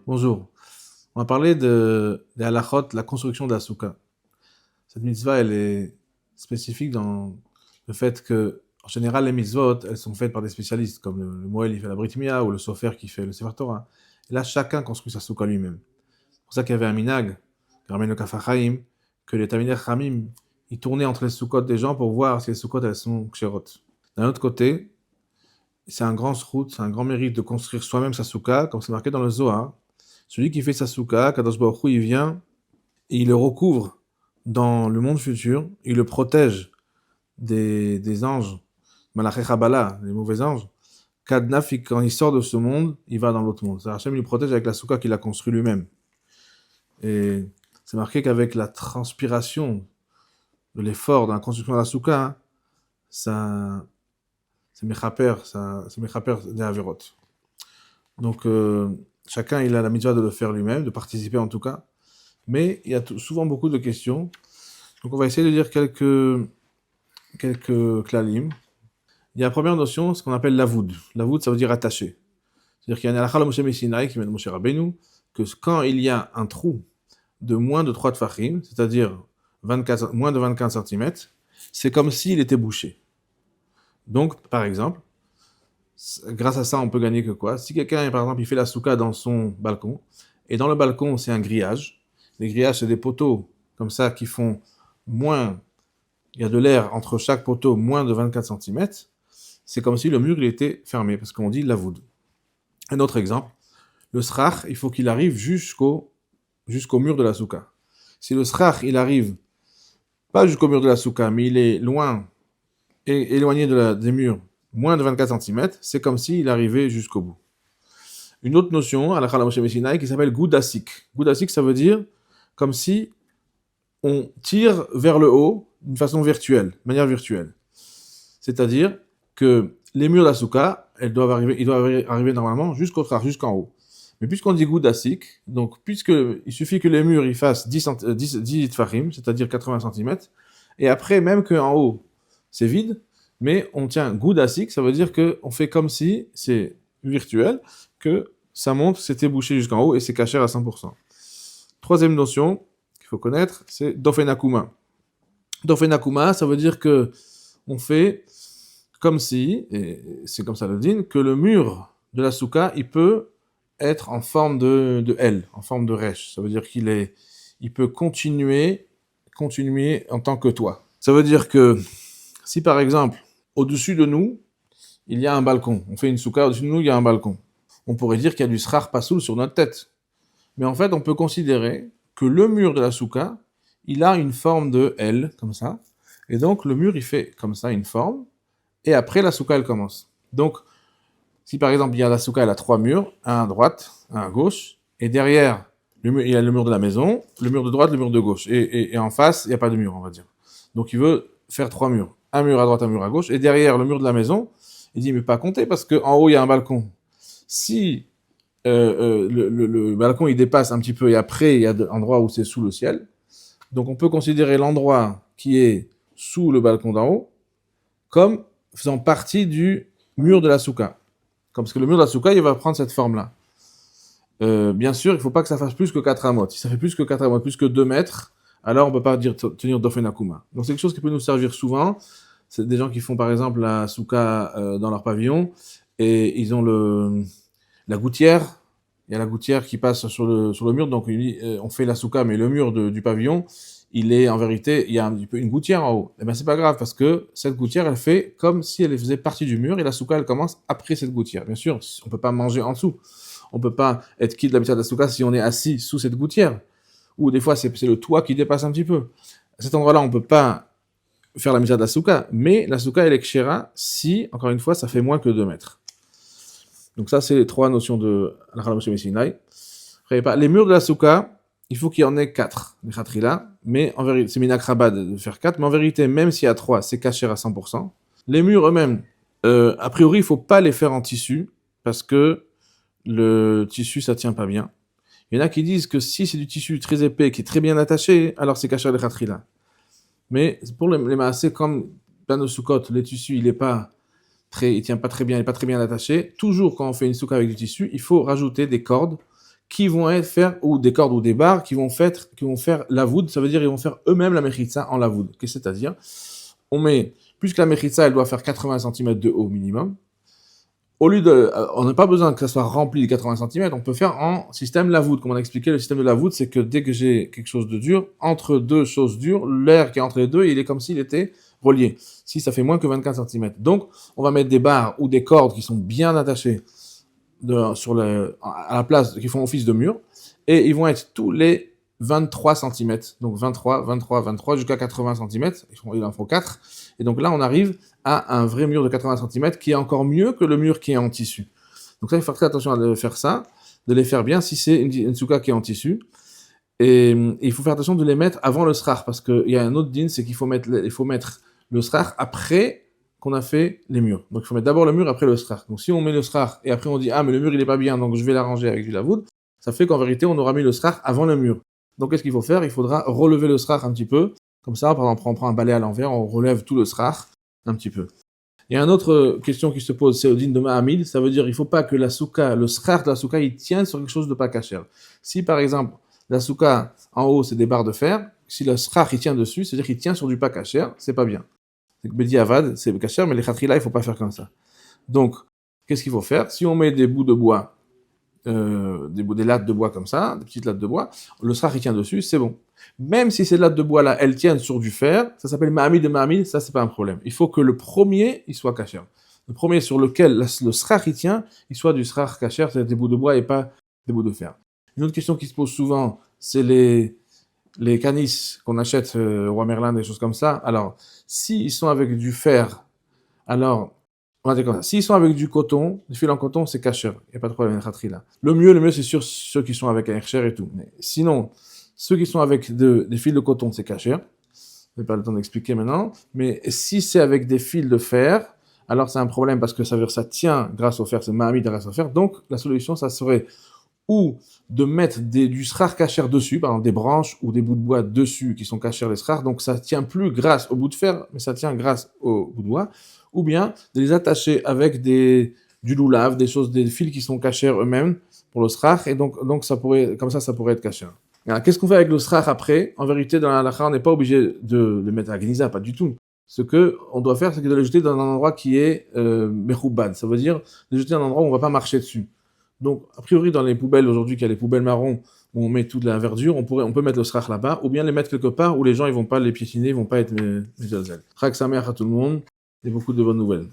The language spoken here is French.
Bonjour. On va parler des halachot, la construction de la souka. Cette mitzvah, elle est spécifique dans le fait que, en général, les mitzvot, elles sont faites par des spécialistes, comme le Moël, il fait la Brit Mia, ou le Sofer qui fait le Sefer Torah. Et là, chacun construit sa souka lui-même. C'est pour ça qu'il y avait un minag, qui ramène le Kaf HaChaim, que les Talmidei Chachamim, ils tournaient entre les soukot des gens pour voir si les soukot, elles sont kshérot. D'un autre côté, c'est un grand zchut, c'est un grand mérite de construire soi-même sa souka, comme c'est marqué dans le Zohar. Celui qui fait sa souka, Kadosh Baruch Hu, il vient et il le recouvre dans le monde futur, il le protège des anges, Malaché Chabala, les mauvais anges. Kadnaf, quand il sort de ce monde, il va dans l'autre monde. Hachem, il le protège avec la souka qu'il a construit lui-même. Et c'est marqué qu'avec la transpiration de l'effort dans la construction de la souka, ça, c'est mechaper des averot. Donc, chacun, il a la mitzvah de le faire lui-même, de participer en tout cas. Mais il y a souvent beaucoup de questions. Donc, on va essayer de dire quelques klalim. Il y a la première notion, ce qu'on appelle l'avoud. L'avoud, ça veut dire attaché. C'est-à-dire qu'il y a un halakha le Moshe Messinai qui mène Moshe Rabbeinu, que quand il y a un trou de moins de 3 tfachim, c'est-à-dire moins de 24 cm, c'est comme s'il était bouché. Donc, par exemple, grâce à ça, on peut gagner que quoi? Si quelqu'un, par exemple, il fait la souka dans son balcon, et dans le balcon, c'est un grillage. Les grillages, c'est des poteaux comme ça qui font moins, il y a de l'air entre chaque poteau, moins de 24 cm. C'est comme si le mur il était fermé, parce qu'on dit lavoud. Un autre exemple, le srach, il faut qu'il arrive jusqu'au mur de la souka. Si le srach, il arrive pas jusqu'au mur de la souka, mais il est loin, éloigné des murs, moins de 24 cm, c'est comme s'il arrivait jusqu'au bout. Une autre notion, à la Moshe Messinai, qui s'appelle goudasik. Goudasik, ça veut dire comme si on tire vers le haut d'une façon virtuelle, de manière virtuelle. C'est-à-dire que les murs d'Asuka, ils doivent arriver normalement jusqu'en haut. Mais puisqu'on dit goudasik, donc puisqu'il suffit que les murs ils fassent 10 tfachim, c'est-à-dire 80 cm, et après, même qu'en haut, c'est vide, mais on tient goudasik, ça veut dire qu'on fait comme si c'est virtuel, que ça monte, c'était bouché jusqu'en haut et c'est caché à 100%. Troisième notion qu'il faut connaître, c'est dofenakuma. Dofenakuma, ça veut dire que on fait comme si, et c'est comme ça le dit, que le mur de la souka, il peut être en forme de L, en forme de resh. Ça veut dire il peut continuer en tant que toit. Ça veut dire que si par exemple, au-dessus de nous, il y a un balcon, on fait une souka, au-dessus de nous, il y a un balcon. On pourrait dire qu'il y a du srar pasoul sur notre tête. Mais en fait, on peut considérer que le mur de la souka, il a une forme de L, comme ça. Et donc, le mur, il fait comme ça une forme. Et après, la souka, elle commence. Donc, si par exemple, il y a la souka, elle a 3 murs, un à droite, un à gauche. Et derrière, il y a le mur de la maison, le mur de droite, le mur de gauche. Et en face, il n'y a pas de mur, on va dire. Donc, il veut faire 3 murs. Un mur à droite, un mur à gauche. Et derrière, le mur de la maison, il dit, mais pas compter, parce qu'en haut, il y a un balcon. Si le balcon il dépasse un petit peu et après il y a un endroit où c'est sous le ciel. Donc on peut considérer l'endroit qui est sous le balcon d'en haut comme faisant partie du mur de la souka. Parce que le mur de la souka il va prendre cette forme-là. Bien sûr, il ne faut pas que ça fasse plus que 4 amot. Si ça fait plus que 4 amot, plus que 2 mètres, alors on ne peut pas tenir dofenakuma. Donc c'est quelque chose qui peut nous servir souvent. C'est des gens qui font par exemple la souka dans leur pavillon et ils ont la gouttière, il y a la gouttière qui passe sur le mur, donc on fait la souka, mais le mur du pavillon, il est en vérité, il y a une gouttière en haut. Et bien c'est pas grave, parce que cette gouttière, elle fait comme si elle faisait partie du mur, et la souka, elle commence après cette gouttière. Bien sûr, on peut pas manger en dessous. On peut pas être quitte de l'habitat de la souka si on est assis sous cette gouttière. Ou des fois, c'est le toit qui dépasse un petit peu. À cet endroit-là, on peut pas faire la mitzvah de la souka, mais la souka, elle est kshera si, encore une fois, ça fait moins que 2 mètres. Donc ça, c'est les 3 notions de la Moshe Messinai. Les murs de la souka, il faut qu'il y en ait 4, les khatrila, mais en vérité, c'est minakraba de faire 4, mais en vérité, même s'il y a 3, c'est caché à 100%. Les murs eux-mêmes, a priori, il ne faut pas les faire en tissu, parce que le tissu, ça tient pas bien. Il y en a qui disent que si c'est du tissu très épais, qui est très bien attaché, alors c'est caché les khatrila. Mais pour les maasé, comme plein de soukot, le tissu, il tient pas très bien, il n'est pas très bien attaché. Toujours quand on fait une souka avec du tissu, il faut rajouter des cordes qui vont faire, ou des cordes ou des barres, qui vont faire lavoud, ça veut dire ils vont faire eux-mêmes la mechitza en lavoud. Qu'est-ce que c'est-à-dire? On met, puisque la mechitza, elle doit faire 80 cm de haut minimum, au lieu on n'a pas besoin que ça soit rempli de 80 cm, on peut faire en système lavoud. Comme on a expliqué, le système de lavoud, c'est que dès que j'ai quelque chose de dur, entre deux choses dures, l'air qui est entre les deux, il est comme s'il était relié. Si ça fait moins que 24 cm. Donc, on va mettre des barres ou des cordes qui sont bien attachées à la place, qui font office de mur, et ils vont être tous les 23 cm. Donc 23 jusqu'à 80 cm. Il en faut 4. Et donc là, on arrive à un vrai mur de 80 cm qui est encore mieux que le mur qui est en tissu. Donc ça, il faut faire très attention à faire ça, de les faire bien si c'est une souka qui est en tissu. Et il faut faire attention de les mettre avant le srar, parce qu'il y a un autre din, c'est qu'il faut mettre le srar après qu'on a fait les murs. Donc il faut mettre d'abord le mur, après le srar. Donc si on met le srar et après on dit « Ah, mais le mur il est pas bien, donc je vais l'arranger avec du lavoud », ça fait qu'en vérité on aura mis le srar avant le mur. Donc qu'est-ce qu'il faut faire? Il faudra relever le srar un petit peu, comme ça, par exemple on prend un balai à l'envers, on relève tout le srar un petit peu. Il y a une autre question qui se pose, c'est au din de Mahamid, ça veut dire il ne faut pas que la souka, le srar de la souka, il tienne sur quelque chose de pas kasher. Si par exemple la souka en haut c'est des barres de fer, si le srar il tient dessus, c'est-à-dire qu'il tient sur du pas kasher, c'est pas bien. Bedi Avad, c'est kasher, mais les khatrila, il ne faut pas faire comme ça. Donc, qu'est-ce qu'il faut faire? Si on met des bouts de bois, des lattes de bois comme ça, des petites lattes de bois, le srar il tient dessus, c'est bon. Même si ces lattes de bois là, elles tiennent sur du fer, ça s'appelle Mahamid de Mahamid, ça c'est pas un problème. Il faut que le premier, il soit kasher. Le premier sur lequel le srar il tient, il soit du srar kasher, c'est des bouts de bois et pas des bouts de fer. Une autre question qui se pose souvent, c'est les canis qu'on achète au roi Merlin, des choses comme ça. Alors, s'ils sont avec du fer, alors, on va dire comme ça. S'ils sont avec du coton, du fil en coton, c'est kasher. Il n'y a pas de problème, là. Le mieux, c'est sûr ceux qui sont avec un kasher et tout. Mais sinon, ceux qui sont avec des fils de coton, c'est kasher. Je n'ai pas le temps d'expliquer maintenant. Mais si c'est avec des fils de fer, alors c'est un problème parce que ça veut dire que ça tient grâce au fer, c'est Mahamid grâce au fer. Donc, la solution, ça serait ou de mettre du srar kasher dessus, par exemple des branches ou des bouts de bois dessus qui sont kasher les srar, donc ça tient plus grâce au bout de fer, mais ça tient grâce au bout de bois, ou bien de les attacher avec du loulav, des fils qui sont kasher eux-mêmes pour le srar, et donc ça pourrait être kasher. Alors, qu'est-ce qu'on fait avec le srar après? En vérité, dans la halakha, on n'est pas obligé de le mettre à gniza, pas du tout. Ce que on doit faire, c'est de le jeter dans un endroit qui est mechoubad, ça veut dire de le jeter dans un endroit où on ne va pas marcher dessus. Donc, a priori, dans les poubelles, aujourd'hui, qu'il y a les poubelles marron, où on met toute la verdure, on peut mettre le srar là-bas, ou bien les mettre quelque part où les gens, ils vont pas les piétiner, ils vont pas être mes Chag Sameach à tout le monde, et beaucoup de bonnes nouvelles.